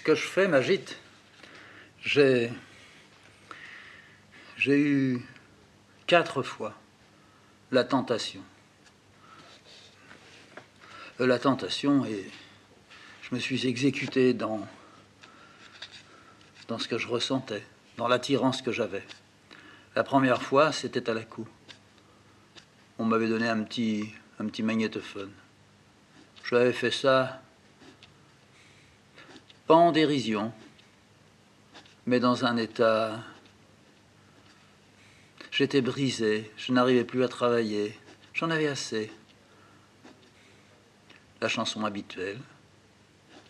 que je fais m'agite. J'ai eu 4 fois la tentation. La tentation, et je me suis exécuté dans ce que je ressentais, dans l'attirance que j'avais. La première fois, c'était à la cour. On m'avait donné un petit magnétophone. J'avais fait ça pas en dérision, mais dans un état... J'étais brisé, je n'arrivais plus à travailler, j'en avais assez. La chanson habituelle.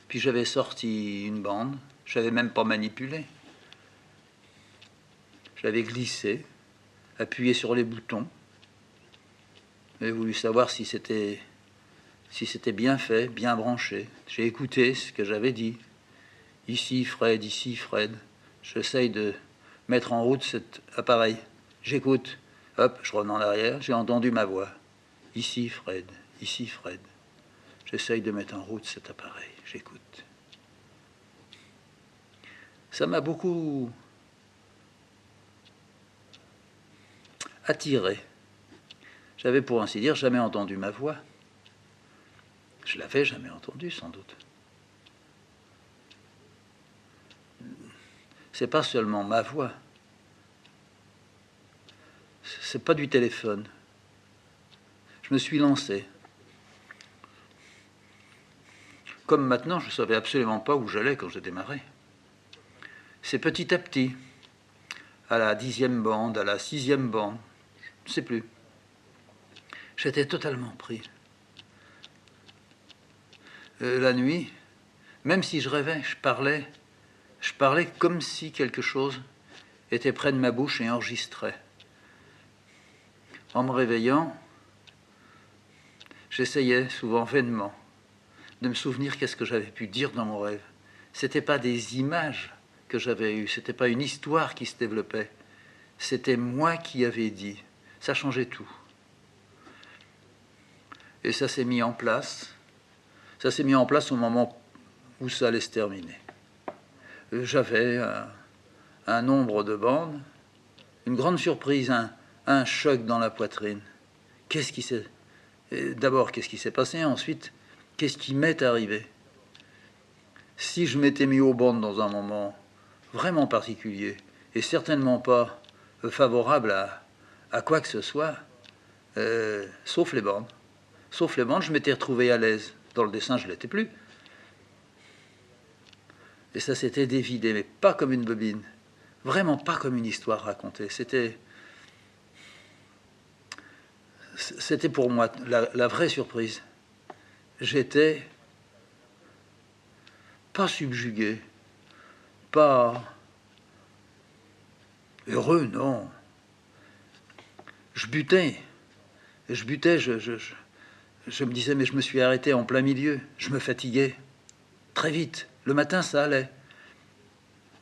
Puis j'avais sorti une bande, je n'avais même pas manipulé. Je l'avais glissé, appuyé sur les boutons. J'avais voulu savoir si c'était bien fait, bien branché. J'ai écouté ce que j'avais dit. Ici Fred, ici Fred. J'essaye de mettre en route cet appareil. J'écoute. Hop, je reviens en arrière, j'ai entendu ma voix. Ici Fred, ici Fred. J'essaye de mettre en route cet appareil. J'écoute. Ça m'a beaucoup attiré. J'avais, pour ainsi dire, jamais entendu ma voix. Je l'avais jamais entendue, sans doute. C'est pas seulement ma voix. C'est pas du téléphone. Je me suis lancé. Comme maintenant, je ne savais absolument pas où j'allais quand j'ai démarré. C'est petit à petit, à la 10e bande, à la 6e bande, je ne sais plus. J'étais totalement pris. La nuit, même si je rêvais, je parlais comme si quelque chose était près de ma bouche et enregistrait. En me réveillant, j'essayais souvent vainement de me souvenir qu'est-ce que j'avais pu dire dans mon rêve. C'était pas des images que j'avais eues, c'était pas une histoire qui se développait, c'était moi qui avais dit. Ça changeait tout. Et ça s'est mis en place. Ça s'est mis en place au moment où ça allait se terminer. J'avais un nombre de bandes, une grande surprise, un choc dans la poitrine. Qu'est-ce qui s'est... D'abord, qu'est-ce qui s'est passé? Ensuite, qu'est-ce qui m'est arrivé? Si je m'étais mis aux bandes dans un moment vraiment particulier, et certainement pas favorable à quoi que ce soit, sauf les bandes. Sauf les bandes, je m'étais retrouvé à l'aise. Dans le dessin, je ne l'étais plus. Et ça s'était dévidé, mais pas comme une bobine. Vraiment pas comme une histoire racontée. C'était pour moi la vraie surprise. J'étais pas subjugué, pas heureux, non. Je butais, je me disais, mais je me suis arrêté en plein milieu. Je me fatiguais très vite. Le matin, ça allait.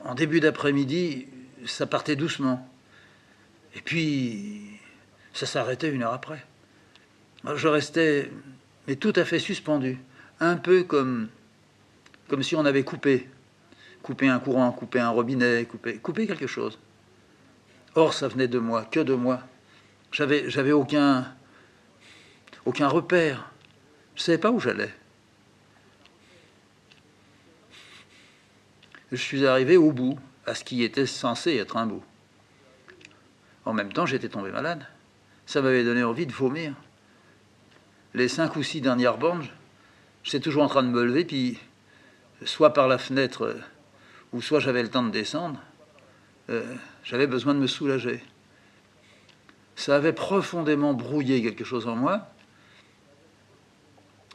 En début d'après-midi, ça partait doucement. Et puis, ça s'arrêtait 1 heure après. Alors, je restais, mais tout à fait suspendu. Un peu comme si on avait coupé un courant, coupé un robinet, coupé quelque chose. Or, ça venait de moi, que de moi. J'avais aucun repère. Je ne savais pas où j'allais. Je suis arrivé au bout, à ce qui était censé être un bout. En même temps, j'étais tombé malade. Ça m'avait donné envie de vomir. Les 5 ou 6 dernières bandes, j'étais toujours en train de me lever, puis soit par la fenêtre, ou soit j'avais le temps de descendre, j'avais besoin de me soulager. Ça avait profondément brouillé quelque chose en moi.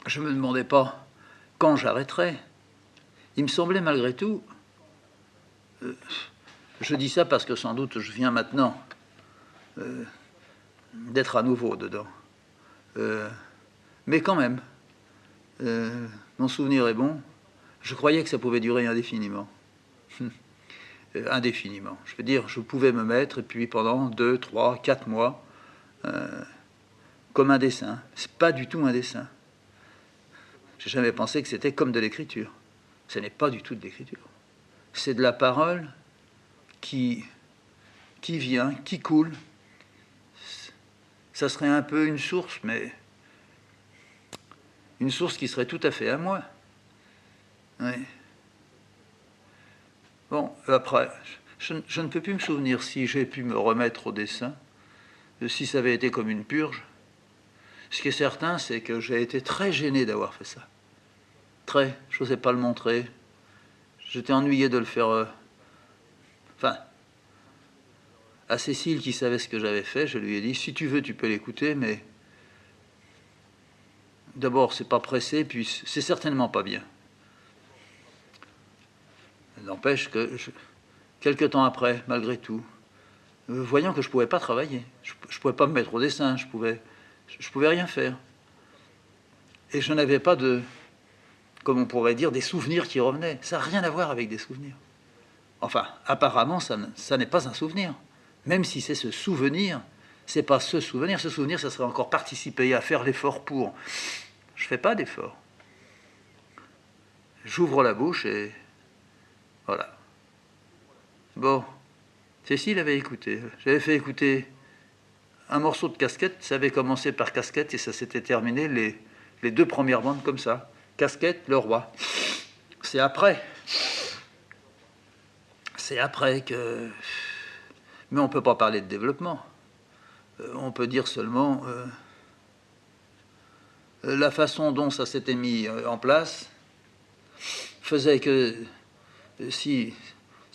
Je ne me demandais pas quand j'arrêterais. Il me semblait malgré tout... je dis ça parce que sans doute je viens maintenant d'être à nouveau dedans. Mais quand même, mon souvenir est bon. Je croyais que ça pouvait durer indéfiniment. Indéfiniment. Je veux dire, je pouvais me mettre, et puis pendant 2, 3, 4 mois, comme un dessin. C'est pas du tout un dessin. J'ai jamais pensé que c'était comme de l'écriture. Ce n'est pas du tout de l'écriture. C'est de la parole qui vient, qui coule. Ça serait un peu une source, mais une source qui serait tout à fait à moi. Oui. Bon, après, je ne peux plus me souvenir si j'ai pu me remettre au dessin, si ça avait été comme une purge. Ce qui est certain, c'est que j'ai été très gêné d'avoir fait ça. Très, je n'osais pas le montrer. J'étais ennuyé de le faire. Enfin, à Cécile qui savait ce que j'avais fait, je lui ai dit, si tu veux, tu peux l'écouter, mais d'abord, c'est pas pressé, puis c'est certainement pas bien. N'empêche que, quelques temps après, malgré tout, voyant que je pouvais pas travailler, je pouvais pas me mettre au dessin, je pouvais rien faire. Et je n'avais pas de, comme on pourrait dire, des souvenirs qui revenaient. Ça n'a rien à voir avec des souvenirs. Enfin, apparemment, ça n'est pas un souvenir. Même si c'est ce souvenir, c'est pas ce souvenir. Ce souvenir, ça serait encore participer à faire l'effort pour. Je fais pas d'effort. J'ouvre la bouche et voilà. Bon, Cécile avait écouté. J'avais fait écouter un morceau de Casquette. Ça avait commencé par Casquette et ça s'était terminé les deux premières bandes comme ça. Casquette, le roi. C'est après. C'est après que... Mais on ne peut pas parler de développement. On peut dire seulement la façon dont ça s'était mis en place faisait que si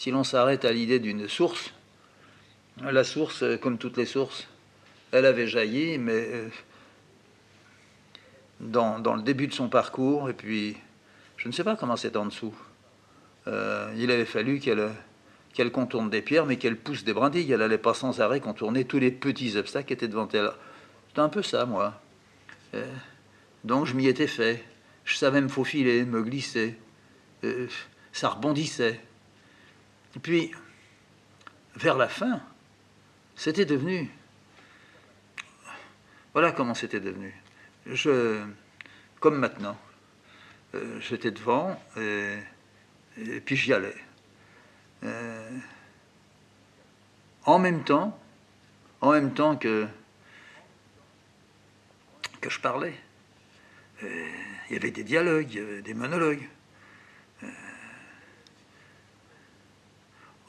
l'on s'arrête à l'idée d'une source, la source, comme toutes les sources, elle avait jailli, mais dans le début de son parcours, et puis je ne sais pas comment c'est en dessous. Il avait fallu qu'elle contourne des pierres, mais qu'elle pousse des brindilles. Elle n'allait pas sans arrêt contourner tous les petits obstacles qui étaient devant elle. C'était un peu ça, moi. Donc je m'y étais fait. Je savais me faufiler, me glisser. Ça rebondissait. Et puis, vers la fin, c'était devenu... Voilà comment c'était devenu. Comme maintenant. J'étais devant, et puis j'y allais. En même temps que je parlais. Il y avait des dialogues, il y avait des monologues.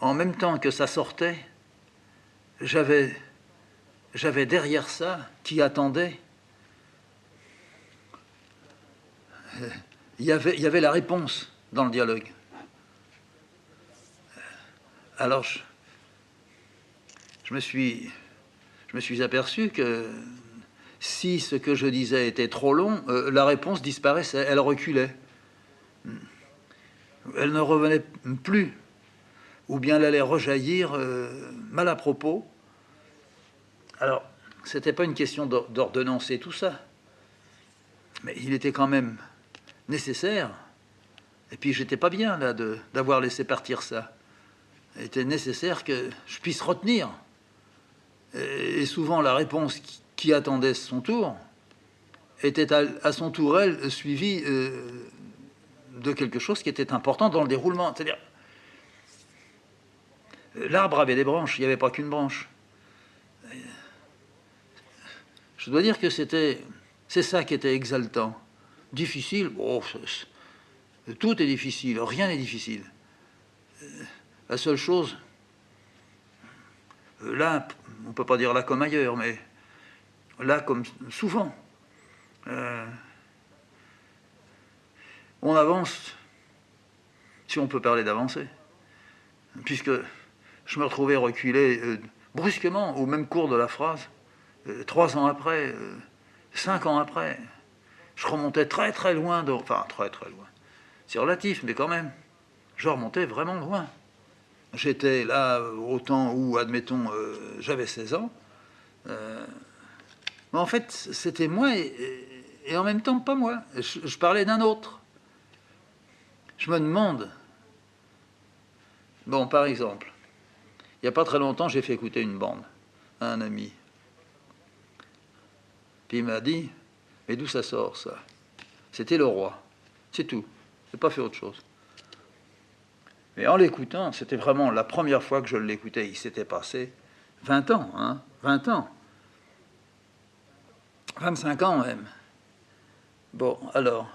En même temps que ça sortait, j'avais derrière ça qui attendait. Il y avait la réponse dans le dialogue. Alors je me suis aperçu que si ce que je disais était trop long, la réponse disparaissait, elle reculait. Elle ne revenait plus. Ou bien elle allait rejaillir mal à propos. Alors, c'était pas une question d'ordonnancer tout ça. Mais il était quand même nécessaire. Et puis j'étais pas bien là d'avoir laissé partir ça. Il était nécessaire que je puisse retenir. Et souvent la réponse qui attendait son tour était à son tour, elle, suivie de quelque chose qui était important dans le déroulement. C'est-à-dire, l'arbre avait des branches, il n'y avait pas qu'une branche. Je dois dire que c'est ça qui était exaltant. Difficile, bon, tout est difficile, rien n'est difficile. La seule chose, là, on ne peut pas dire là comme ailleurs, mais là comme souvent, on avance, si on peut parler d'avancer, puisque je me retrouvais reculé brusquement au même cours de la phrase, 3 ans après, 5 ans après, je remontais très très loin, enfin très très loin, c'est relatif, mais quand même, je remontais vraiment loin. J'étais là au temps où, admettons, j'avais 16 ans, mais en fait, c'était moi et en même temps pas moi. Je parlais d'un autre. Je me demande, bon, par exemple, il n'y a pas très longtemps, j'ai fait écouter une bande à un ami. Puis il m'a dit, mais d'où ça sort ça? C'était le roi, c'est tout. J'ai pas fait autre chose. Mais en l'écoutant, c'était vraiment la première fois que je l'écoutais. Il s'était passé 20 ans, hein, 20 ans. 25 ans même. Bon, alors,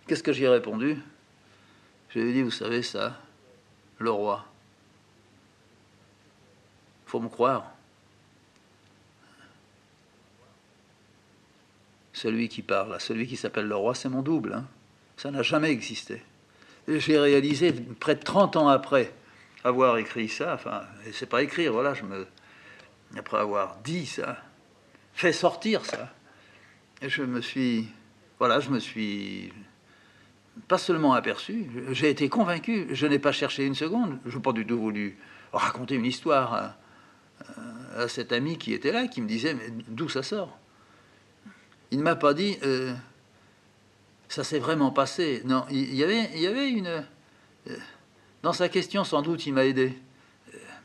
qu'est-ce que j'ai répondu? Je lui ai dit, vous savez ça, le roi. Faut me croire. Celui qui parle, celui qui s'appelle le roi, c'est mon double. Hein. Ça n'a jamais existé. J'ai réalisé, près de 30 ans après avoir écrit ça, enfin, et c'est pas écrire, voilà, après avoir dit ça, fait sortir ça, et je me suis pas seulement aperçu, j'ai été convaincu, je n'ai pas cherché une seconde, je n'ai pas du tout voulu raconter une histoire à cet ami qui était là, qui me disait, mais d'où ça sort? Il ne m'a pas dit, ça s'est vraiment passé. Non, il y avait une... Dans sa question, sans doute, il m'a aidé.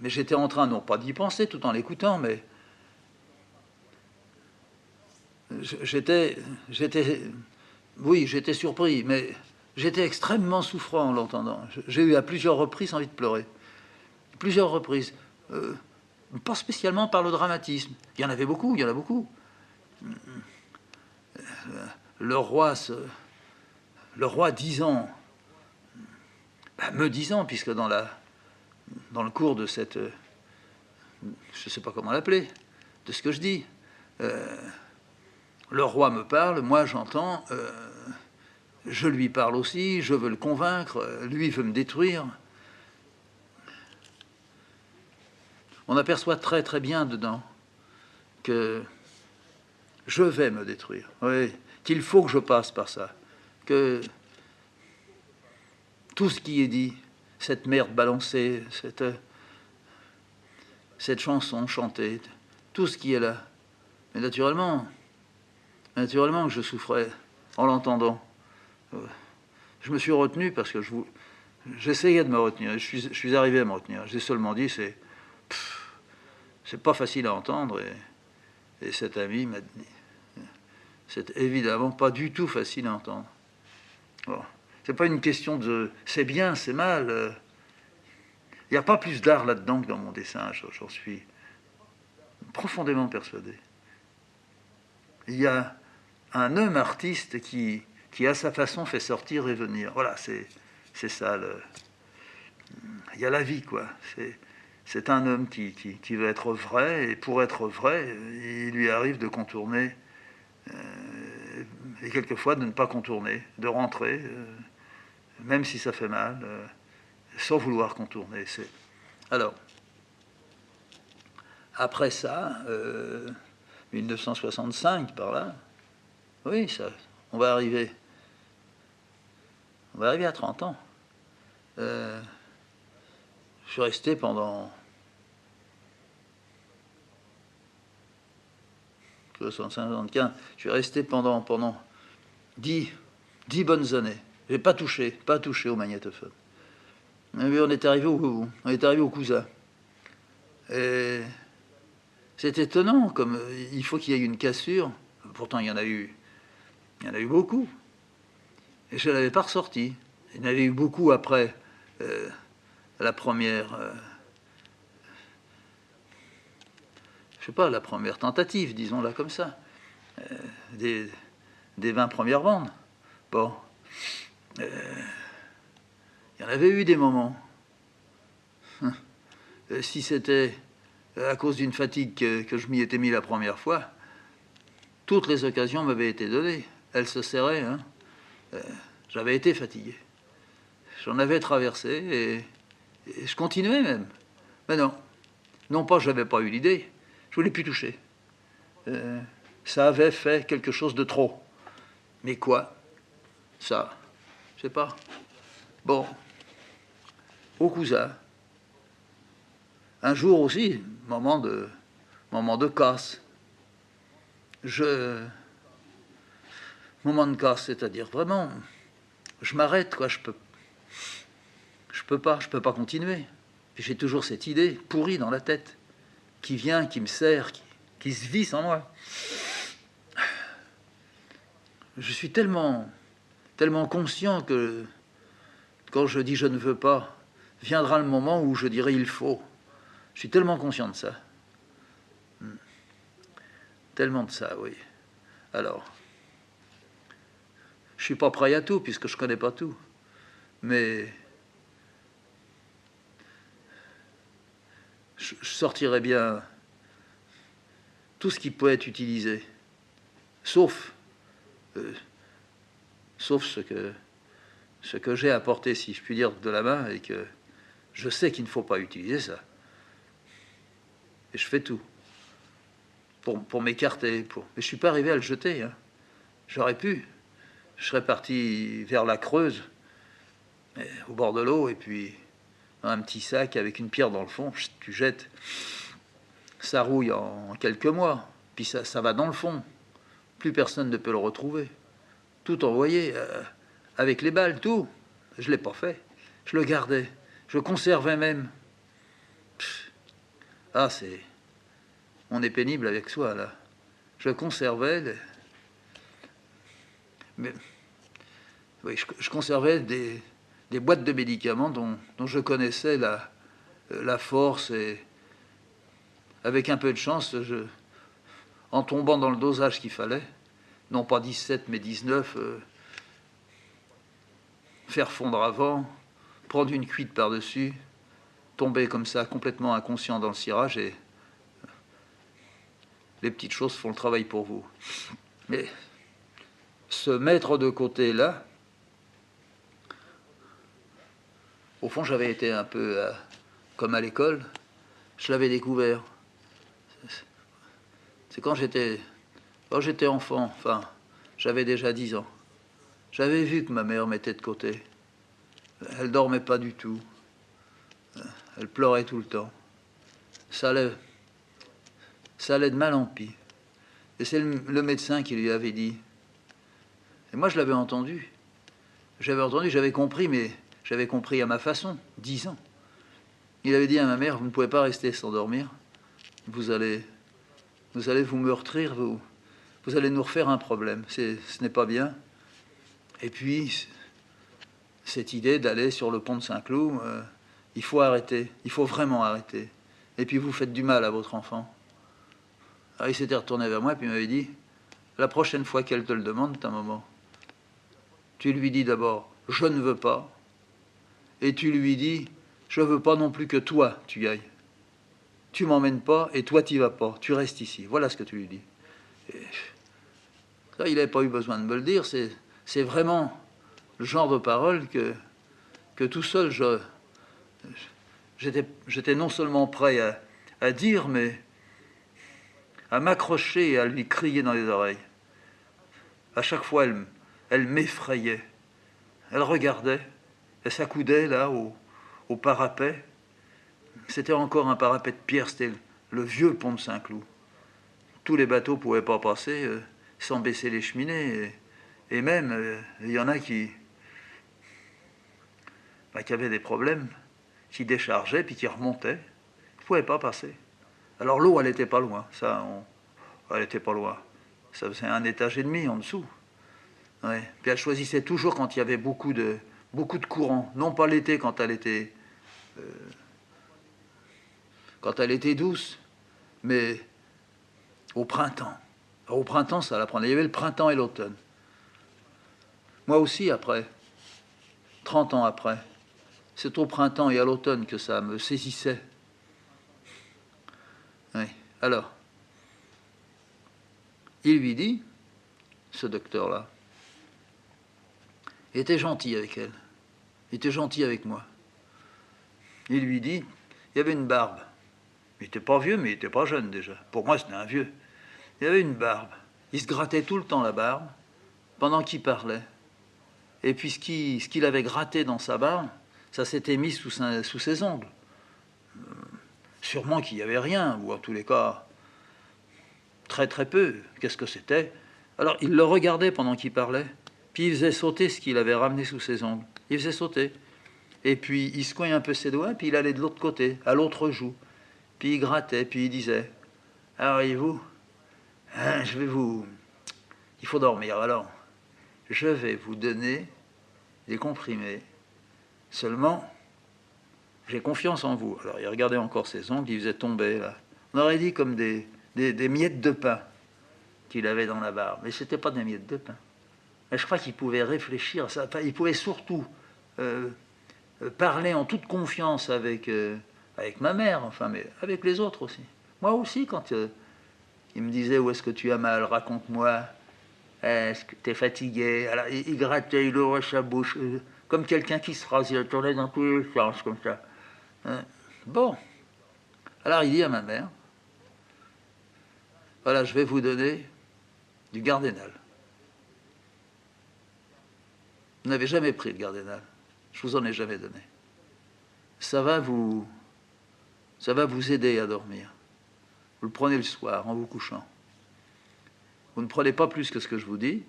Mais j'étais en train, non pas d'y penser tout en l'écoutant, mais... J'étais surpris, mais j'étais extrêmement souffrant en l'entendant. J'ai eu à plusieurs reprises envie de pleurer. Plusieurs reprises. Pas spécialement par le dramatisme. Il y en avait beaucoup, il y en a beaucoup. Le roi disant, me disant, puisque dans le cours de cette, je ne sais pas comment l'appeler, de ce que je dis, le roi me parle, moi j'entends, je lui parle aussi, je veux le convaincre, lui veut me détruire. On aperçoit très très bien dedans que je vais me détruire, oui, qu'il faut que je passe par ça, que tout ce qui est dit, cette merde balancée, cette chanson chantée, tout ce qui est là. Mais naturellement que je souffrais en l'entendant. Je me suis retenu parce que j'essayais de me retenir. Je suis arrivé à me retenir. J'ai seulement dit, c'est pas facile à entendre. Et cet ami m'a dit, c'est évidemment pas du tout facile à entendre. Bon. C'est pas une question de c'est bien, c'est mal. Il n'y a pas plus d'art là-dedans que dans mon dessin, j'en suis profondément persuadé. Il y a un homme artiste qui à sa façon fait sortir et venir. Voilà, c'est ça. Il y a la vie, quoi. C'est un homme qui veut être vrai, et pour être vrai, il lui arrive de contourner, et quelquefois de ne pas contourner, de rentrer, même si ça fait mal, sans vouloir contourner. Alors, après ça, 1965, par là, oui, ça, on va arriver à 30 ans. Je suis resté pendant 75, je suis resté pendant 10 bonnes années. J'ai pas touché au magnétophone. Mais on est arrivé au cousin. Et c'est étonnant, comme il faut qu'il y ait une cassure. Pourtant, il y en a eu beaucoup. Et je ne l'avais pas ressorti. Il y en avait eu beaucoup après la première, je sais pas, la première tentative, disons-la comme ça, des 20 premières bandes. Bon, il y en avait eu des moments. Si c'était à cause d'une fatigue que je m'y étais mis la première fois, toutes les occasions m'avaient été données. Elles se serraient. Hein. J'avais été fatigué. J'en avais traversé et je continuais même. Mais non pas je n'avais pas eu l'idée, je voulais plus toucher. Ça avait fait quelque chose de trop. Mais quoi? Ça, je sais pas. Bon, au cousin, un jour aussi, moment de casse. Moment de casse, c'est-à-dire vraiment, je m'arrête, quoi. Je peux pas continuer. J'ai toujours cette idée pourrie dans la tête qui vient, qui me serre, qui se visse en moi. Je suis tellement tellement conscient que quand je dis je ne veux pas, viendra le moment où je dirai il faut. Je suis tellement conscient de ça. Tellement de ça, oui. Alors, je suis pas prêt à tout puisque je connais pas tout. Mais je sortirais bien tout ce qui peut être utilisé, sauf ce que j'ai apporté, si je puis dire, de la main, et que je sais qu'il ne faut pas utiliser ça. Et je fais tout pour m'écarter. Mais je ne suis pas arrivé à le jeter. Hein. J'aurais pu. Je serais parti vers la Creuse, au bord de l'eau, et puis dans un petit sac avec une pierre dans le fond, tu jettes. Ça rouille en quelques mois, puis ça va dans le fond. Plus personne ne peut le retrouver. Tout envoyé, avec les balles, tout. Je ne l'ai pas fait. Je le gardais. Je conservais même. Ah, c'est... On est pénible avec soi, là. Je conservais... Mais... Oui, je conservais des boîtes de médicaments dont je connaissais la force, et avec un peu de chance, en tombant dans le dosage qu'il fallait, non pas 17 mais 19, faire fondre avant, prendre une cuite par-dessus, tomber comme ça complètement inconscient dans le cirage, et les petites choses font le travail pour vous. Mais se mettre de côté là, au fond j'avais été un peu comme à l'école, je l'avais découvert. C'est quand j'étais enfant, enfin j'avais déjà 10 ans. J'avais vu que ma mère mettait de côté. Elle dormait pas du tout. Elle pleurait tout le temps. Ça allait de mal en pis. Et c'est le médecin qui lui avait dit. Et moi je l'avais entendu. J'avais compris, mais j'avais compris à ma façon, 10 ans. Il avait dit à ma mère, vous ne pouvez pas rester sans dormir. Vous allez vous meurtrir, vous allez nous refaire un problème. Ce n'est pas bien. Et puis, cette idée d'aller sur le pont de Saint-Cloud, il faut arrêter. Il faut vraiment arrêter. Et puis, vous faites du mal à votre enfant. Alors, il s'était retourné vers moi et puis il m'avait dit, la prochaine fois qu'elle te le demande, ta maman, tu lui dis d'abord, je ne veux pas. Et tu lui dis, je veux pas non plus que toi, tu y ailles. Tu m'emmènes pas et toi, t'y vas pas. Tu restes ici. Voilà ce que tu lui dis. Et ça, il n'avait pas eu besoin de me le dire. C'est vraiment le genre de parole que tout seul, j'étais non seulement prêt à dire, mais à m'accrocher et à lui crier dans les oreilles. À chaque fois, elle m'effrayait. Elle regardait, elle s'accoudait là au parapet. C'était encore un parapet de pierre, c'était le vieux pont de Saint-Cloud. Tous les bateaux ne pouvaient pas passer sans baisser les cheminées. Et même, il y en a qui avaient des problèmes, qui déchargeaient puis qui remontaient. Ils ne pouvaient pas passer. Alors l'eau, elle n'était pas loin. Elle n'était pas loin. Ça faisait un étage et demi en dessous. Ouais. Puis elle choisissait toujours quand il y avait beaucoup de courant. Non pas l'été quand elle était douce, mais au printemps. Alors, au printemps, ça la prenait. Il y avait le printemps et l'automne. Moi aussi, après, 30 ans après, c'est au printemps et à l'automne que ça me saisissait. Oui. Alors, il lui dit, ce docteur-là, il était gentil avec elle. Il était gentil avec moi. Il lui dit, il y avait une barbe. Il n'était pas vieux, mais il n'était pas jeune déjà. Pour moi, c'était un vieux. Il y avait une barbe. Il se grattait tout le temps la barbe pendant qu'il parlait. Et puis ce qu'il avait gratté dans sa barbe, ça s'était mis sous ses ongles. Sûrement qu'il n'y avait rien, ou en tous les cas, très très peu. Qu'est-ce que c'était? Alors il le regardait pendant qu'il parlait, puis il faisait sauter ce qu'il avait ramené sous ses ongles. Il faisait sauter. Et puis il secouait un peu ses doigts, puis il allait de l'autre côté, à l'autre joue. Puis il grattait, puis il disait, alors voyez-vous, il faut dormir alors. je vais vous donner des comprimés. Seulement, j'ai confiance en vous. Alors, il regardait encore ses ongles, il faisait tomber, là. On aurait dit comme des miettes de pain qu'il avait dans la barbe. Mais ce n'était pas des miettes de pain. Mais je crois qu'il pouvait réfléchir à ça. Il pouvait surtout parler en toute confiance avec ma mère, enfin, mais avec les autres aussi. Moi aussi, quand il me disait où est-ce que tu as mal, raconte-moi, est-ce que tu es fatigué? Alors, il grattait, il ouvrait sa bouche, comme quelqu'un qui se rase, il tournait dans tous les sens, comme ça. Bon. Alors, il dit à ma mère, voilà, je vais vous donner du Gardénal. Vous n'avez jamais pris le Gardénal. Je vous en ai jamais donné. Ça va vous aider à dormir. Vous le prenez le soir en vous couchant. Vous ne prenez pas plus que ce que je vous dis,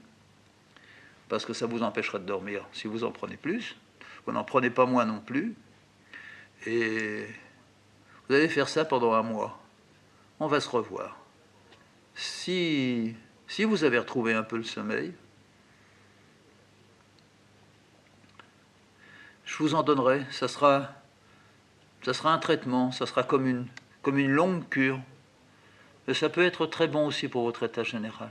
parce que ça vous empêchera de dormir. Si vous en prenez plus, vous n'en prenez pas moins non plus. Et vous allez faire ça pendant un mois. On va se revoir. Si vous avez retrouvé un peu le sommeil, je vous en donnerai. Ça sera un traitement, ça sera comme une longue cure. Et ça peut être très bon aussi pour votre état général.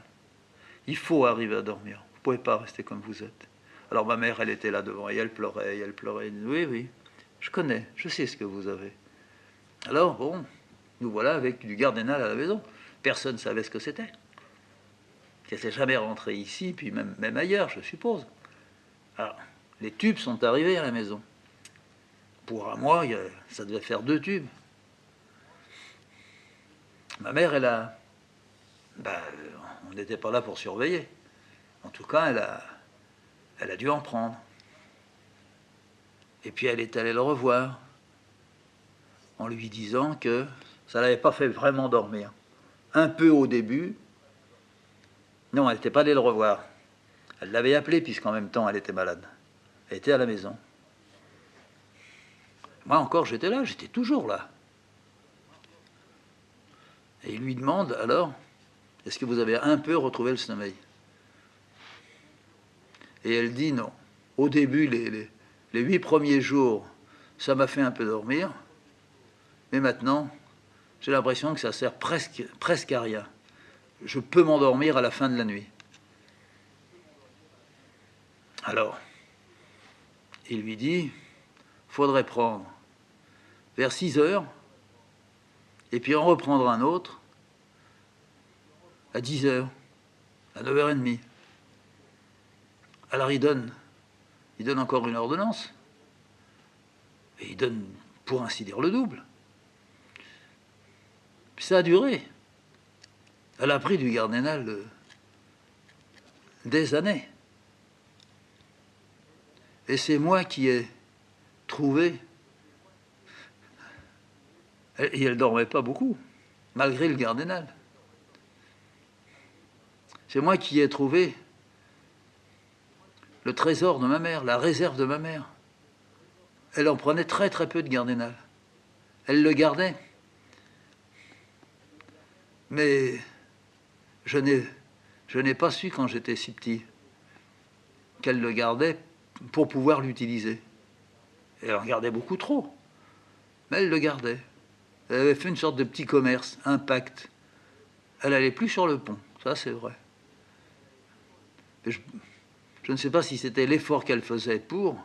Il faut arriver à dormir. Vous ne pouvez pas rester comme vous êtes. Alors ma mère, elle était là devant et elle pleurait. Oui, oui, je connais, je sais ce que vous avez. Alors, bon, nous voilà avec du Gardénal à la maison. Personne ne savait ce que c'était. Je n'étais jamais rentré ici, puis même ailleurs, je suppose. Alors, les tubes sont arrivés à la maison. Pour un mois, ça devait faire 2 tubes. Ma mère, on n'était pas là pour surveiller. En tout cas, elle a dû en prendre. Et puis elle est allée le revoir, en lui disant que ça ne l'avait pas fait vraiment dormir. Un peu au début. Non, elle n'était pas allée le revoir. Elle l'avait appelé, puisqu'en même temps, elle était malade. Elle était à la maison. Moi encore, j'étais là, j'étais toujours là. Et il lui demande, alors, est-ce que vous avez un peu retrouvé le sommeil? Et elle dit non. Au début, les 8 premiers jours, ça m'a fait un peu dormir. Mais maintenant, j'ai l'impression que ça sert presque à rien. Je peux m'endormir à la fin de la nuit. Alors, il lui dit, faudrait prendre vers 6 heures, et puis en reprendre un autre à 10 heures, à 9h30. Alors il donne encore une ordonnance, et il donne, pour ainsi dire, le double. Puis ça a duré. Elle a pris du Gardénal des années. Et c'est moi qui ai trouvé... Et elle ne dormait pas beaucoup, malgré le Gardénal. C'est moi qui ai trouvé le trésor de ma mère, la réserve de ma mère. Elle en prenait très très peu de Gardénal. Elle le gardait. Mais je n'ai pas su quand j'étais si petit qu'elle le gardait pour pouvoir l'utiliser. Elle en gardait beaucoup trop, mais elle le gardait. Elle avait fait une sorte de petit commerce, un pacte. Elle n'allait plus sur le pont, ça c'est vrai. Mais je ne sais pas si c'était l'effort qu'elle faisait pour,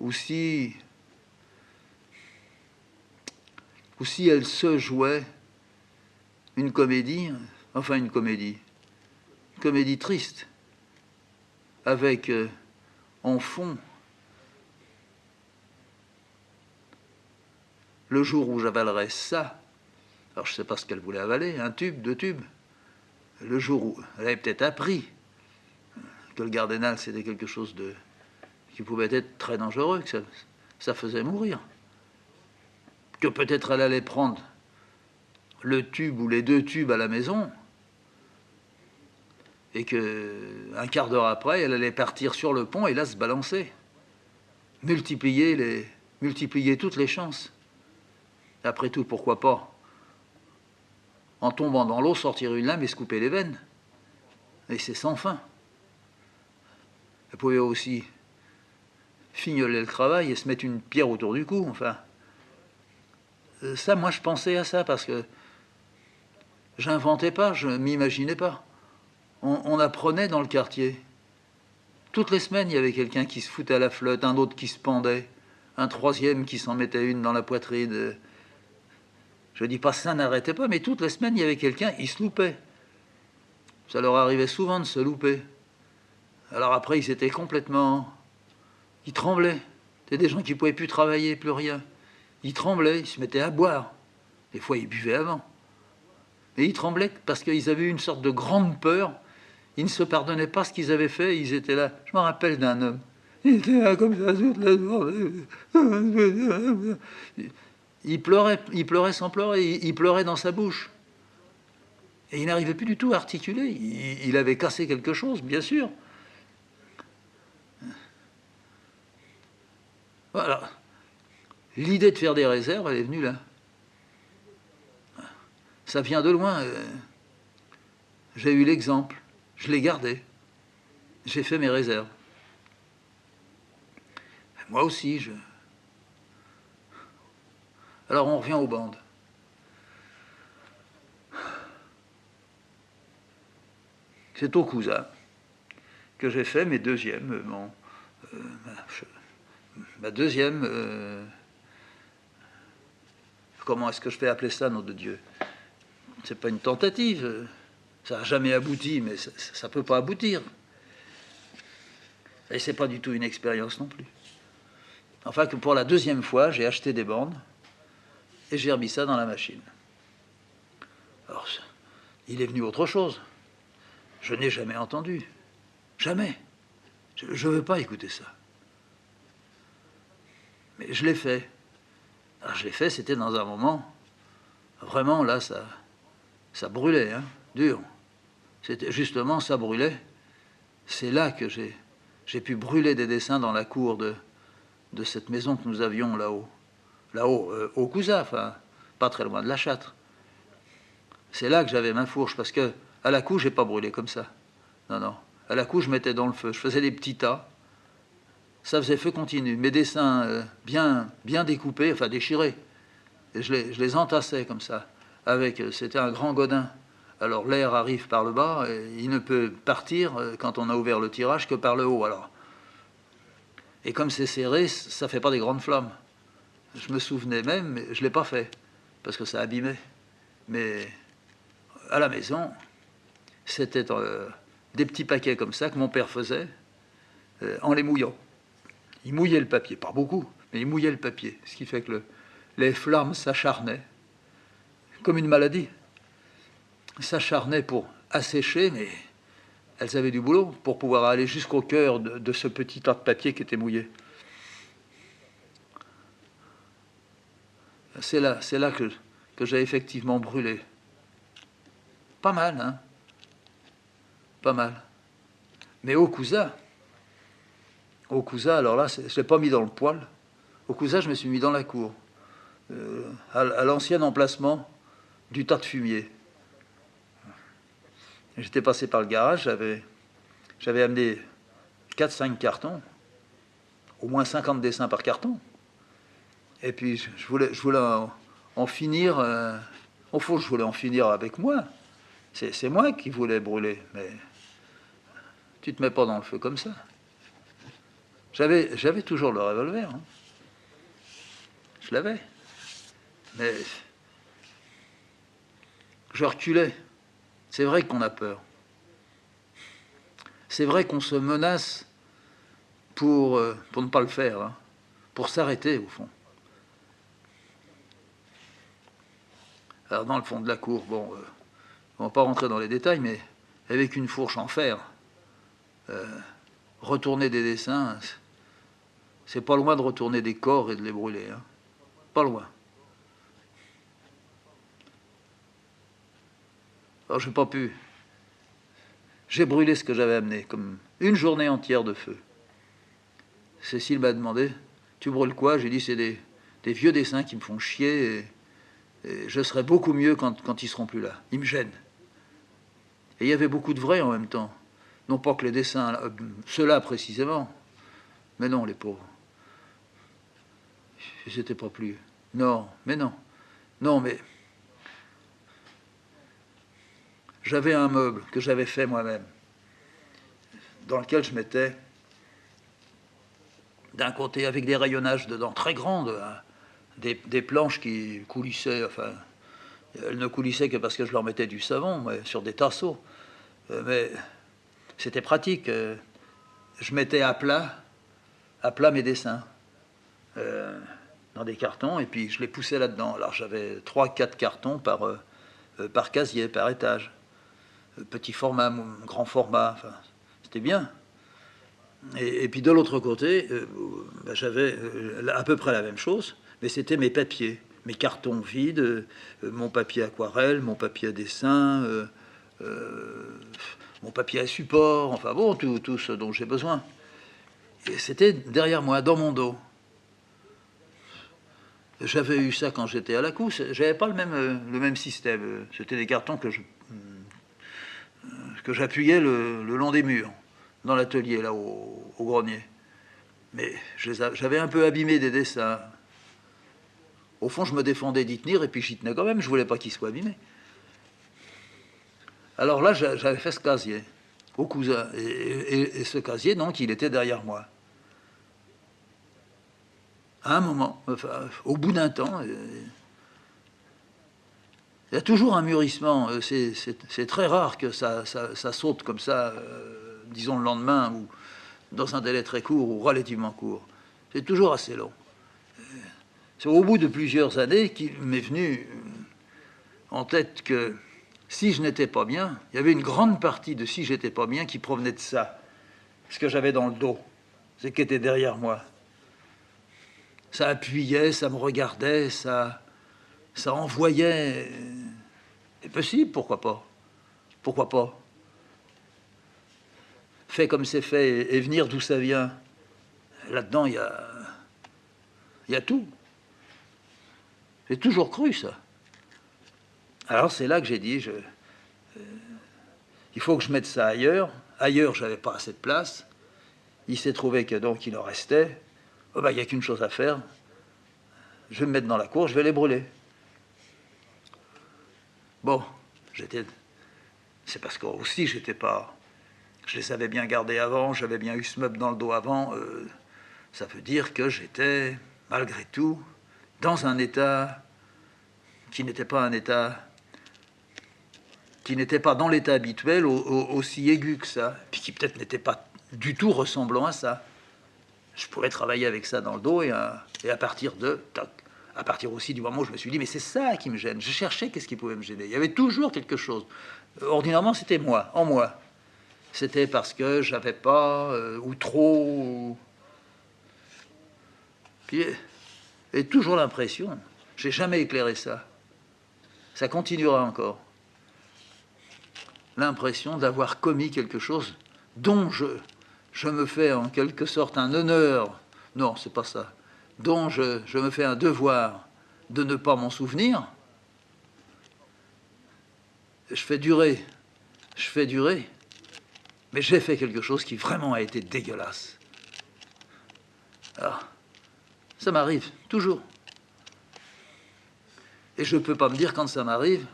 ou si elle se jouait une comédie triste, avec en fond le jour où j'avalerais ça. Alors je ne sais pas ce qu'elle voulait avaler, un tube, 2 tubes. Le jour où elle avait peut-être appris que le Gardénal c'était quelque chose qui pouvait être très dangereux, que ça faisait mourir. Que peut-être elle allait prendre le tube ou les 2 tubes à la maison, et qu'un quart d'heure après, elle allait partir sur le pont et là se balancer. Multiplier toutes les chances. Après tout, pourquoi pas, en tombant dans l'eau, sortir une lame et se couper les veines. Et c'est sans fin. Elle pouvait aussi fignoler le travail et se mettre une pierre autour du cou. Enfin, ça, moi, je pensais à ça parce que j'inventais pas, je m'imaginais pas. On apprenait dans le quartier. Toutes les semaines, il y avait quelqu'un qui se foutait à la flotte, un autre qui se pendait, un troisième qui s'en mettait une dans la poitrine. Je dis pas ça n'arrêtait pas, mais toutes les semaines, il y avait quelqu'un, il se loupait. Ça leur arrivait souvent de se louper. Alors après, ils étaient complètement... Ils tremblaient. C'était des gens qui ne pouvaient plus travailler, plus rien. Ils tremblaient, ils se mettaient à boire. Des fois, ils buvaient avant. Mais ils tremblaient parce qu'ils avaient eu une sorte de grande peur. Ils ne se pardonnaient pas ce qu'ils avaient fait. Ils étaient là. Je me rappelle d'un homme. Il était là comme ça toute la journée. Il pleurait sans pleurer. Il pleurait dans sa bouche. Et il n'arrivait plus du tout à articuler. Il avait cassé quelque chose, bien sûr. Voilà. L'idée de faire des réserves, elle est venue là. Ça vient de loin. J'ai eu l'exemple. Je l'ai gardé. J'ai fait mes réserves. Moi aussi, Alors on revient aux bandes. C'est au Cousin que j'ai fait mes deuxièmes, ma deuxième... comment est-ce que je vais appeler ça, nom de Dieu? C'est pas une tentative. Ça n'a jamais abouti, mais ça peut pas aboutir. Et c'est pas du tout une expérience non plus. Enfin, que pour la deuxième fois, j'ai acheté des bandes et j'ai remis ça dans la machine. Alors, il est venu autre chose. Je n'ai jamais entendu. Jamais. Je ne veux pas écouter ça. Mais je l'ai fait. Alors, je l'ai fait, c'était dans un moment... Vraiment, là, ça brûlait, hein, dur. C'était justement, ça brûlait. C'est là que j'ai pu brûler des dessins dans la cour de cette maison que nous avions là-haut. Là-haut, au Cousin, enfin, pas très loin de la Châtre. C'est là que j'avais ma fourche, parce que à la couche, j'ai pas brûlé comme ça. Non, non. À la couche, je mettais dans le feu. Je faisais des petits tas. Ça faisait feu continu. Mes dessins bien découpés, enfin déchirés. Et je les entassais comme ça. C'était un grand godin. Alors l'air arrive par le bas, et il ne peut partir quand on a ouvert le tirage que par le haut. Alors. Et comme c'est serré, ça fait pas des grandes flammes. Je me souvenais même, mais je l'ai pas fait parce que ça abîmait. Mais à la maison, c'était des petits paquets comme ça que mon père faisait en les mouillant. Il mouillait le papier, pas beaucoup, mais il mouillait le papier, ce qui fait que les flammes s'acharnaient comme une maladie. S'acharnaient pour assécher, mais elles avaient du boulot pour pouvoir aller jusqu'au cœur de ce petit tas de papier qui était mouillé. C'est là que j'ai effectivement brûlé. Pas mal, hein? Pas mal. Mais au Cousin, alors là, je ne l'ai pas mis dans le poêle. Au Cousin, je me suis mis dans la cour, à l'ancien emplacement du tas de fumier. J'étais passé par le garage, j'avais amené 4-5 cartons, au moins 50 dessins par carton. Et puis je voulais en finir, au fond je voulais en finir avec moi. C'est moi qui voulais brûler, mais tu te mets pas dans le feu comme ça. J'avais toujours le revolver, hein. Je l'avais. Mais je reculais. C'est vrai qu'on a peur. C'est vrai qu'on se menace pour ne pas le faire, hein, pour s'arrêter au fond. Alors dans le fond de la cour, bon, on va pas rentrer dans les détails, mais avec une fourche en fer, retourner des dessins, c'est pas loin de retourner des corps et de les brûler, hein. Pas loin. Alors j'ai pas pu. J'ai brûlé ce que j'avais amené, comme une journée entière de feu. Cécile m'a demandé, tu brûles quoi? J'ai dit, c'est des vieux dessins qui me font chier, et je serai beaucoup mieux quand ils seront plus là. Ils me gênent. Et il y avait beaucoup de vrai en même temps. Non pas que les dessins, ceux-là précisément, mais non, les pauvres. Ils n'étaient pas plus. Non, mais non. Non, mais j'avais un meuble que j'avais fait moi-même, dans lequel je mettais d'un côté avec des rayonnages dedans très grandes, hein, des planches qui coulissaient, enfin, elles ne coulissaient que parce que je leur mettais du savon, ouais, sur des tasseaux. Mais c'était pratique. Je mettais à plat mes dessins dans des cartons, et puis je les poussais là-dedans. Alors j'avais 3-4 cartons par casier, par étage. Petit format, grand format, enfin, c'était bien. Et puis de l'autre côté, j'avais à peu près la même chose, mais c'était mes papiers, mes cartons vides, mon papier aquarelle, mon papier à dessin, mon papier à support, enfin bon, tout ce dont j'ai besoin. Et c'était derrière moi, dans mon dos. J'avais eu ça quand j'étais à la Cousse. J'avais pas le même système. C'était des cartons que j'appuyais le long des murs, dans l'atelier, là, au grenier. Mais j'avais un peu abîmé des dessins. Au fond, je me défendais d'y tenir, et puis j'y tenais quand même. Je voulais pas qu'ils soient abîmés. Alors là, j'avais fait ce casier au cousin. Et ce casier, donc, il était derrière moi. À un moment, enfin, au bout d'un temps, il y a toujours un mûrissement. C'est très rare que ça saute comme ça, disons le lendemain, ou dans un délai très court ou relativement court. C'est toujours assez long. C'est au bout de plusieurs années qu'il m'est venu en tête que si je n'étais pas bien, il y avait une grande partie de si j'étais pas bien qui provenait de ça. Ce que j'avais dans le dos, ce qui était derrière moi. Ça appuyait, ça me regardait, ça envoyait. C'est possible, pourquoi pas? Pourquoi pas? Fait comme c'est fait et venir d'où ça vient. Là-dedans, il y a tout. J'ai toujours cru ça. Alors c'est là que j'ai dit, il faut que je mette ça ailleurs. Ailleurs, j'avais pas assez de place. Il s'est trouvé que donc il en restait. Oh ben, il n'y a qu'une chose à faire. Je vais me mettre dans la cour, je vais les brûler. Bon, c'est parce que aussi j'étais pas. Je les avais bien gardés avant, j'avais bien eu ce meuble dans le dos avant. Ça veut dire que j'étais, malgré tout, dans un état qui n'était pas un état, qui n'était pas dans l'état habituel aussi aigu que ça, puis qui peut-être n'était pas du tout ressemblant à ça. Je pourrais travailler avec ça dans le dos et à partir à partir aussi du moment où je me suis dit mais c'est ça qui me gêne. Je cherchais qu'est-ce qui pouvait me gêner. Il y avait toujours quelque chose. Ordinairement c'était moi, en moi. C'était parce que j'avais pas ou trop. Puis, et toujours l'impression. J'ai jamais éclairé ça. Ça continuera encore. L'impression d'avoir commis quelque chose dont je me fais en quelque sorte un honneur. Non, c'est pas ça. Dont je me fais un devoir de ne pas m'en souvenir. Je fais durer, mais j'ai fait quelque chose qui vraiment a été dégueulasse. Alors, ça m'arrive, toujours. Et je ne peux pas me dire quand ça m'arrive,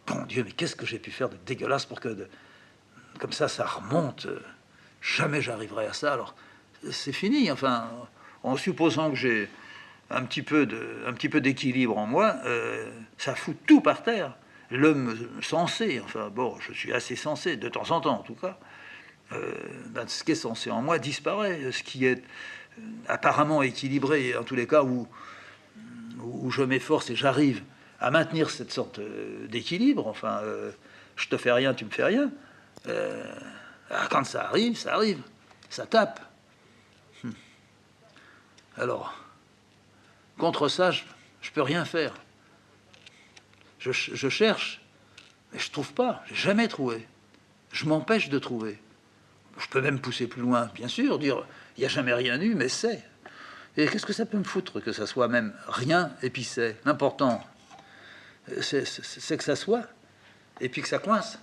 bon Dieu, mais qu'est-ce que j'ai pu faire de dégueulasse pour que, comme ça remonte. Jamais j'arriverai à ça. Alors, c'est fini. Enfin, en supposant que j'ai un petit peu d'équilibre en moi, ça fout tout par terre. L'homme sensé, enfin bon, je suis assez sensé, de temps en temps en tout cas, ce qui est censé en moi disparaît. Ce qui est apparemment équilibré, en tous les cas où je m'efforce et j'arrive à maintenir cette sorte d'équilibre, enfin, je te fais rien, tu me fais rien. Quand ça arrive, ça tape. Alors, contre ça, je peux rien faire. Je cherche, mais je trouve pas. J'ai jamais trouvé. Je m'empêche de trouver. Je peux même pousser plus loin, bien sûr, dire il n'y a jamais rien eu, mais c'est. Et qu'est-ce que ça peut me foutre que ça soit même rien et puis c'est. L'important, c'est que ça soit et puis que ça coince.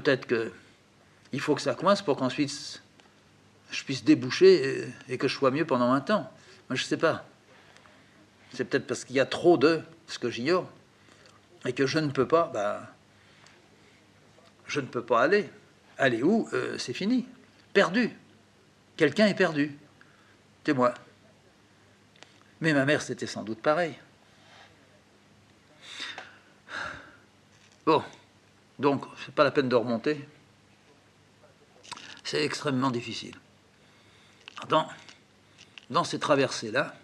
peut-être qu'il faut que ça coince pour qu'ensuite je puisse déboucher et que je sois mieux pendant un temps. Moi, je ne sais pas. C'est peut-être parce qu'il y a trop de ce que j'ignore et que je ne peux pas, je ne peux pas aller. Aller où? C'est fini. Perdu. Quelqu'un est perdu. C'est moi. Mais ma mère, c'était sans doute pareil. Bon, donc, c'est pas la peine de remonter. C'est extrêmement difficile. Dans ces traversées-là,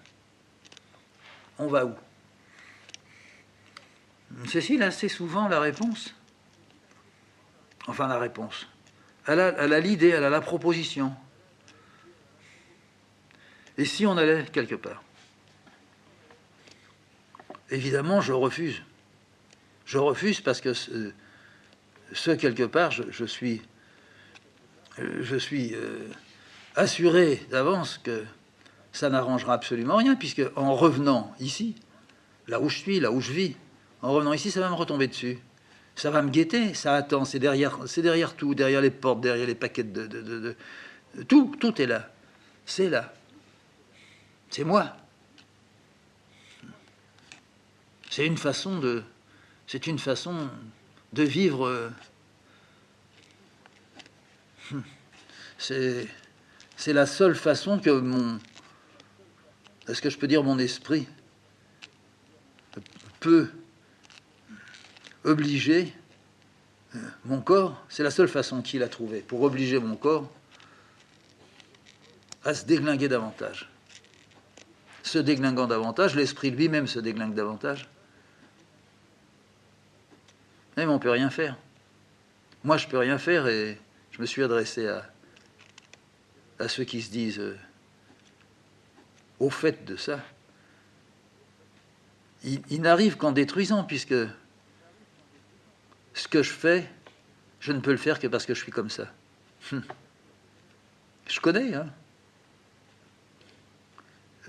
on va où? Cécile a assez souvent la réponse. Enfin, la réponse. Elle a l'idée, elle a la proposition. Et si on allait quelque part? Évidemment, je refuse. Je refuse parce que ce quelque part, je suis assuré d'avance que ça n'arrangera absolument rien, puisque en revenant ici, là où je suis, là où je vis, en revenant ici, ça va me retomber dessus. Ça va me guetter, ça attend, c'est derrière tout, derrière les portes, derrière les paquets tout est là. C'est là. C'est moi. C'est une façon de vivre. C'est la seule façon que est-ce que je peux dire mon esprit peut obliger mon corps, c'est la seule façon qu'il a trouvée pour obliger mon corps à se déglinguer davantage. Se déglinguant davantage, l'esprit lui-même se déglingue davantage. Même on ne peut rien faire. Moi, je ne peux rien faire et je me suis adressé à ceux qui se disent au fait de ça. Il n'arrive qu'en détruisant, puisque ce que je fais, je ne peux le faire que parce que je suis comme ça. Je connais, hein.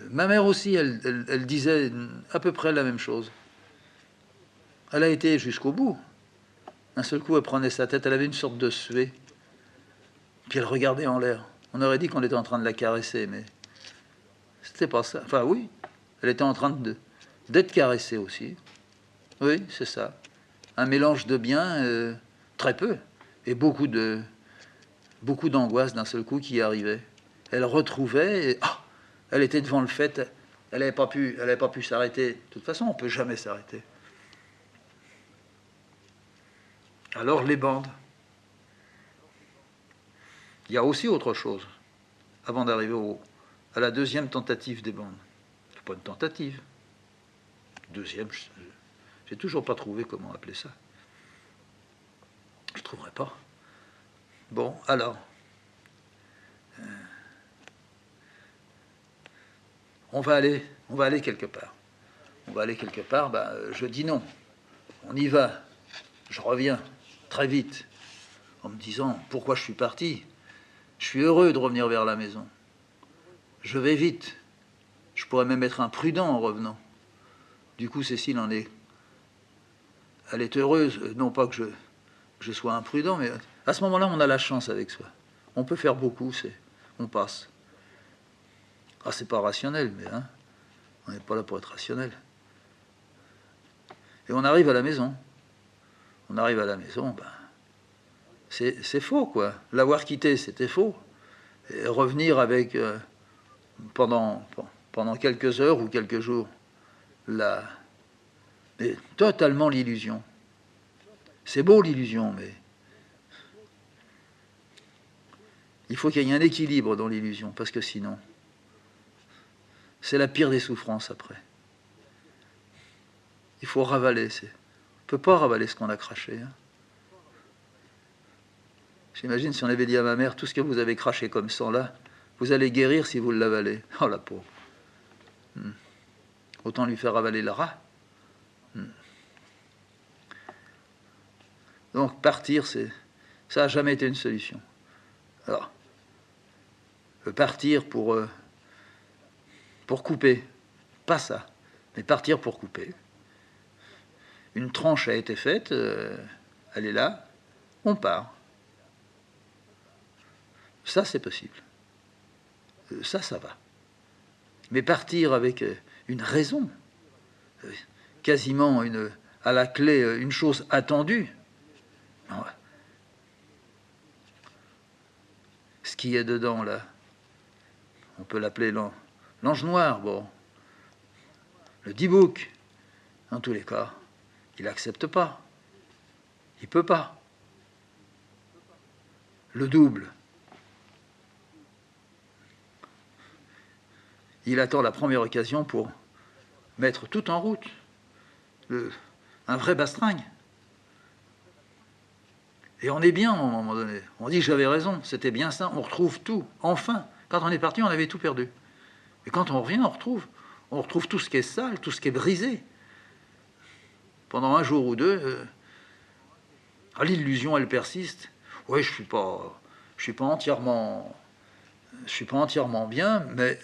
Ma mère aussi, elle disait à peu près la même chose. Elle a été jusqu'au bout. D'un seul coup, elle prenait sa tête, elle avait une sorte de suée, puis elle regardait en l'air. On aurait dit qu'on était en train de la caresser, mais c'était pas ça. Enfin, oui, elle était en train d'être caressée aussi. Oui, c'est ça. Un mélange de bien, très peu, et beaucoup d'angoisse d'un seul coup qui arrivait. Elle retrouvait, et, elle était devant le fait, elle n'avait pas pu s'arrêter. De toute façon, on ne peut jamais s'arrêter. Alors les bandes. Il y a aussi autre chose, avant d'arriver à la deuxième tentative des bandes. C'est pas une tentative. Deuxième, j'ai toujours pas trouvé comment appeler ça. Je trouverai pas. Bon, alors. On va aller quelque part. On va aller quelque part, je dis non. On y va. Je reviens très vite en me disant pourquoi je suis parti. Je suis heureux de revenir vers la maison. Je vais vite. Je pourrais même être imprudent en revenant. Du coup, Cécile elle est heureuse. Non pas que je sois imprudent, mais à ce moment-là, on a la chance avec soi. On peut faire beaucoup, on passe. Ah, c'est pas rationnel, mais on n'est pas là pour être rationnel. Et on arrive à la maison. On arrive à la maison, c'est faux, quoi. L'avoir quitté, c'était faux. Et revenir avec, pendant quelques heures ou quelques jours, mais totalement l'illusion. C'est beau l'illusion, mais il faut qu'il y ait un équilibre dans l'illusion, parce que sinon, c'est la pire des souffrances après. Il faut ravaler. On ne peut pas ravaler ce qu'on a craché. Hein. J'imagine si on avait dit à ma mère, tout ce que vous avez craché comme sang là, vous allez guérir si vous l'avalez. Oh la pauvre. Autant lui faire avaler le rat. Donc partir, ça n'a jamais été une solution. Alors, partir pour couper, pas ça, mais partir pour couper. Une tranche a été faite, elle est là, on part. Ça, c'est possible. Ça va. Mais partir avec une raison, quasiment à la clé une chose attendue, non. Ce qui est dedans, là, on peut l'appeler l'ange noir, bon, le D-Book, en tous les cas, il n'accepte pas. Il ne peut pas. Le double, il attend la première occasion pour mettre tout en route. Un vrai bastringue. Et on est bien à un moment donné. On dit j'avais raison, c'était bien ça, on retrouve tout, enfin. Quand on est parti, on avait tout perdu. Et quand on revient, on retrouve tout ce qui est sale, tout ce qui est brisé. Pendant un jour ou deux, l'illusion, elle persiste. Oui, je suis pas entièrement bien, mais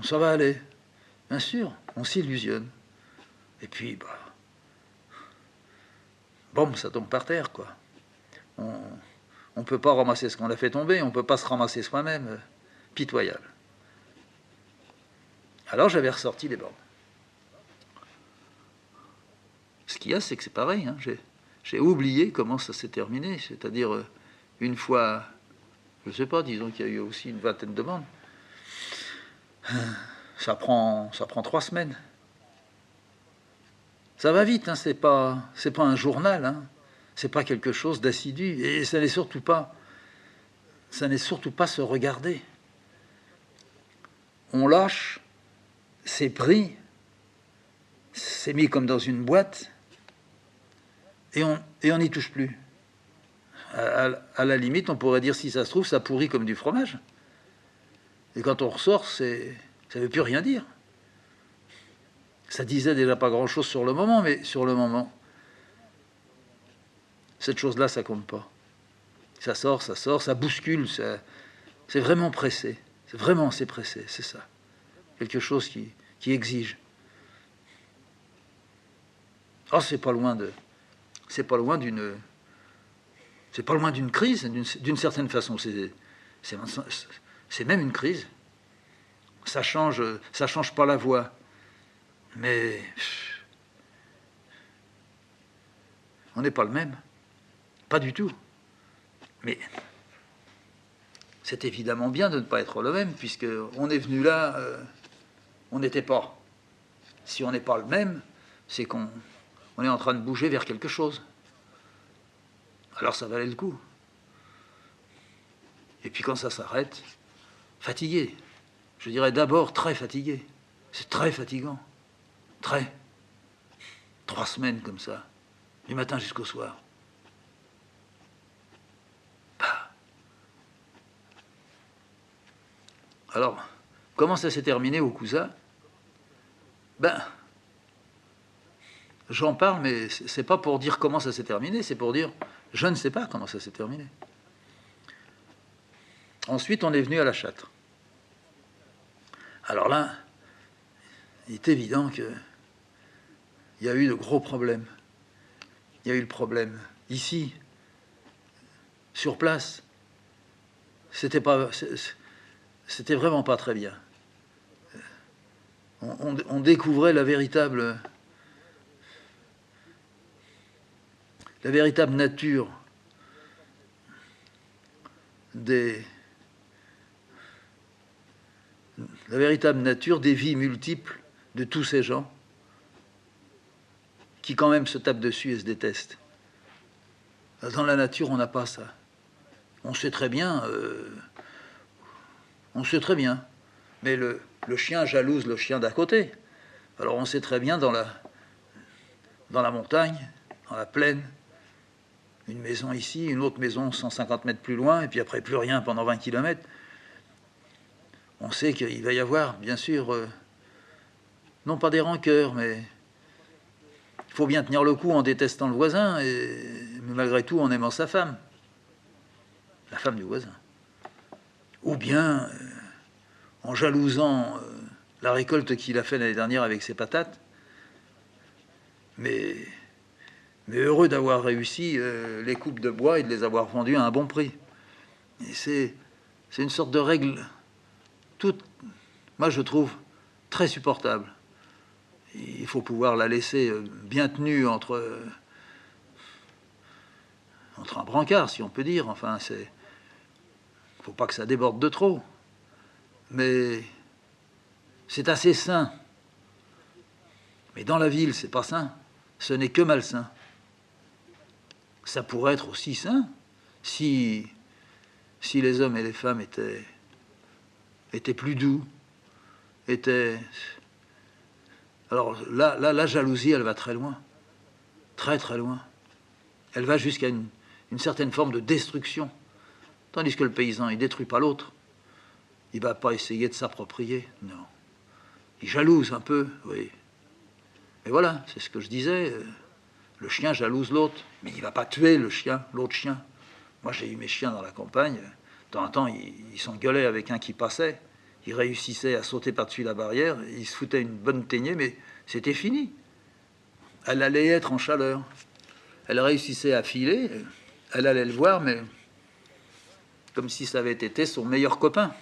ça va aller. Bien sûr, on s'illusionne. Et puis, bon, ça tombe par terre, quoi. On ne peut pas ramasser ce qu'on a fait tomber, on ne peut pas se ramasser soi-même. Pitoyable. Alors j'avais ressorti les bornes. Ce qu'il y a, c'est que c'est pareil. Hein. J'ai oublié comment ça s'est terminé. C'est-à-dire, une fois, je ne sais pas, disons qu'il y a eu aussi une vingtaine de bandes. Ça prend 3 semaines. Ça va vite, hein, c'est pas un journal, hein, c'est pas quelque chose d'assidu, et ça n'est surtout pas se regarder. On lâche, c'est pris, c'est mis comme dans une boîte, et on n'y touche plus. À la limite, on pourrait dire, si ça se trouve, ça pourrit comme du fromage. Et quand on ressort, ça ne veut plus rien dire. Ça disait déjà pas grand-chose sur le moment, mais sur le moment, cette chose-là, ça compte pas. Ça sort, ça bouscule, c'est vraiment pressé. C'est pressé, c'est ça. Quelque chose qui exige. C'est pas loin d'une crise, d'une certaine façon. C'est même une crise. Ça change pas la voie. Mais on n'est pas le même. Pas du tout. Mais c'est évidemment bien de ne pas être le même, puisqu'on est venu là, on n'était pas. Si on n'est pas le même, c'est qu'on est en train de bouger vers quelque chose. Alors ça valait le coup. Et puis quand ça s'arrête, fatigué. Je dirais d'abord très fatigué. C'est très fatigant. Très. 3 semaines comme ça, du matin jusqu'au soir. Alors, comment ça s'est terminé au Cousin? J'en parle, mais c'est pas pour dire comment ça s'est terminé, c'est pour dire je ne sais pas comment ça s'est terminé. Ensuite, on est venu à la Châtre. Alors là, il est évident qu'il y a eu de gros problèmes. Il y a eu le problème ici, sur place. C'était vraiment pas très bien. On découvrait la véritable nature des vies multiples de tous ces gens qui quand même se tapent dessus et se détestent. Dans la nature, on n'a pas ça. On sait très bien, mais le chien jalouse le chien d'à côté. Alors on sait très bien dans la montagne, dans la plaine, une maison ici, une autre maison 150 mètres plus loin, et puis après plus rien pendant 20 km. On sait qu'il va y avoir, bien sûr, non pas des rancœurs, mais il faut bien tenir le coup en détestant le voisin, mais malgré tout en aimant sa femme, la femme du voisin. Ou bien en jalousant la récolte qu'il a fait l'année dernière avec ses patates, mais mais heureux d'avoir réussi les coupes de bois et de les avoir vendues à un bon prix. Et c'est une sorte de règle, toute, moi je trouve, très supportable. Il faut pouvoir la laisser bien tenue entre un brancard, si on peut dire. Enfin, faut pas que ça déborde de trop. Mais c'est assez sain. Mais dans la ville, c'est pas sain. Ce n'est que malsain. Ça pourrait être aussi sain si les hommes et les femmes étaient plus doux, étaient... Alors là, la jalousie, elle va très loin. Très, très loin. Elle va jusqu'à une certaine forme de destruction. Tandis que le paysan, il détruit pas l'autre. Il va pas essayer de s'approprier, non. Il jalouse un peu, oui. Mais voilà, c'est ce que je disais. Le chien jalouse l'autre, mais il va pas tuer le chien, l'autre chien. Moi, j'ai eu mes chiens dans la campagne. De temps en temps, ils s'engueulaient avec un qui passait. Il réussissait à sauter par-dessus la barrière. Il se foutait une bonne teignée, mais c'était fini. Elle allait être en chaleur. Elle réussissait à filer. Elle allait le voir, mais comme si ça avait été son meilleur copain.